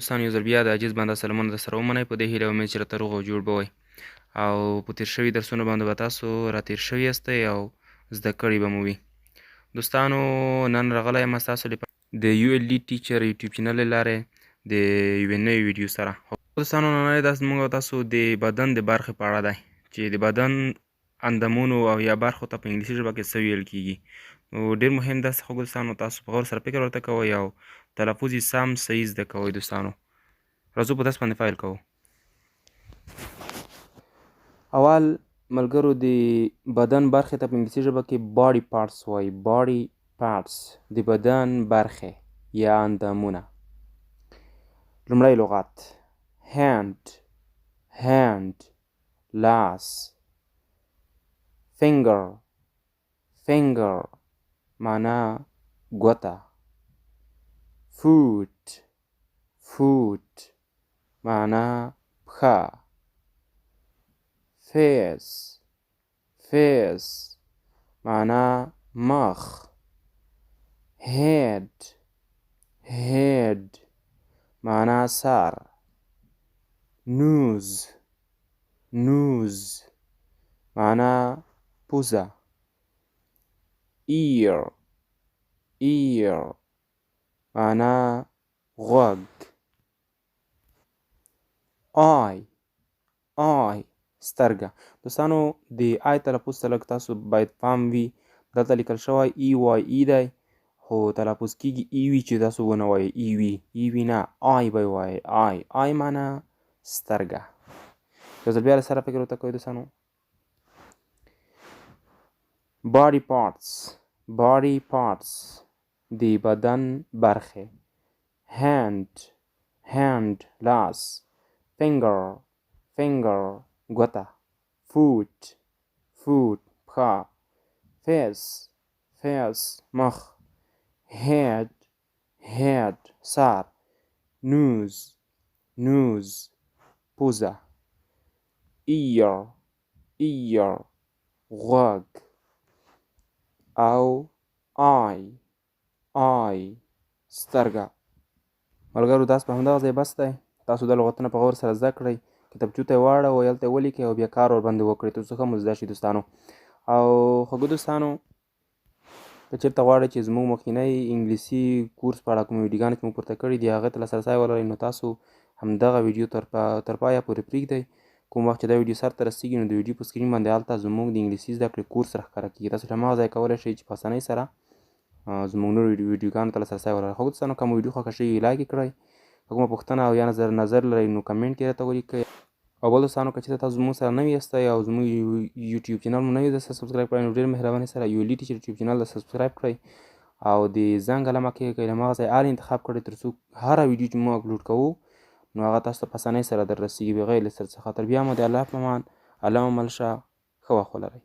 دوستانو یو ځل بیا د عاجز بنده سلامونه درسره ومنئ په دې هیله امید چې راته روغ او جوړ به وئ او په تېر شوي درسونو باندې به تاسو راتېر شوي یاستئ او زده کړي به مو وي. دوستانو نن راغلی یم ستاسو لپاره د ULD ټیچر یوټیوب چینل له لارې د یوې نوې ویډیو سره. دوستانو نننی درس زموږ او تاسو د بدن د برخې په اړه دی چې د بدن اندامونو او یا برخو ته په انګلیسي ژبه کې څه ویل کیږي. نو ډېر مهم درس خو دوستانو تاسو په غور سره فکر ورته کوئ او تلفظ یې سم صحیح زده کوئ. دوستانو راځو په درس باندې پیل کوو. اول ملګرو د بدن برخې ته په انګلیسي ژبه کې باډي پارټس وایي. باډي پارټس د بدن برخې یا اندامونه. لومړی لغت hand لاس finger معنا ګوته. foot معنا پښه. face معنا مخ. head معنا سر. nose معنا پوزه. ear معنا غوږ. eye سترګه. دوستانو د آی تلفظ ته لږ تاسو باید پام وي. دلته لیکل شوی ای دی خو تلفظ کیږي ای وي چې تاسو ونه وایئ ای وي نه آی به وایئ. آی معنا سترګه. یو ځل بیا له سره فکر ورته کوئ دوستانو. باډي پارټس د بدن برخې. hand لاس. finger ګوته. foot پښه. face مخ. head سر. nose پوزه. ear غوږ او eye سترګه. ملګرو داس په همدغه ځای بس دی. تاسو دا لغتونه په غور سره زده کړئ. کتابچو ته یې واړوئ، هلته یې ولیکئ او بیا کار ورباندې وکړئ تر څو ښه مو زده شي دوستانو. او خوږو دوستانو که چېرته غواړئ چې زموږ مخکینی انګلیسي کورس په اړه کومې ویډیوګانې چې مو پورته کړي دي هغې ته لاسرسی ولرئ، نو تاسو همدغه ویډیو تر پایه پورې پرېږدئ. کوم وخت چې دا ویډیو سر ته رسیږي نو د ویډیو په سکرین باندې هلته زموږ د انګلیسي زده کړې کورس راښکاره کېږي. تاسو له هماغه ځایه کولی شئ چې په اسانۍ سره زموږ نورو ویډیوګانو ته لاسرسی ولرئ. خوږو دوستانو که مو ویډیو خوښه شوي لایک یې کړئ. که کومه پوښتنه او یا نظر لرئ نو کمنټ کې راته ولیکئ. او بل دوستانو که چېرته تاسو زموږ سره نوي یاستئ او زموږ یوټیوب چینل مو نوي درته سبسکرایب کړئ نو ډېر مهربانۍ سره ULD ټیچر یوټیوب چینل ته سبسکرایب کړئ او د زنګ علامه کېږئ. له هماغه ځایه آل انتخاب کړئ تر څو هره ویډیو چې موږ اپلوډ کوو نو هغه تاسو ته په اسانۍ سره در رسیږي بغیر له سر څخه. تر بیا مو د الله په امان. الله مو مل شه. ښه وخت ولرئ.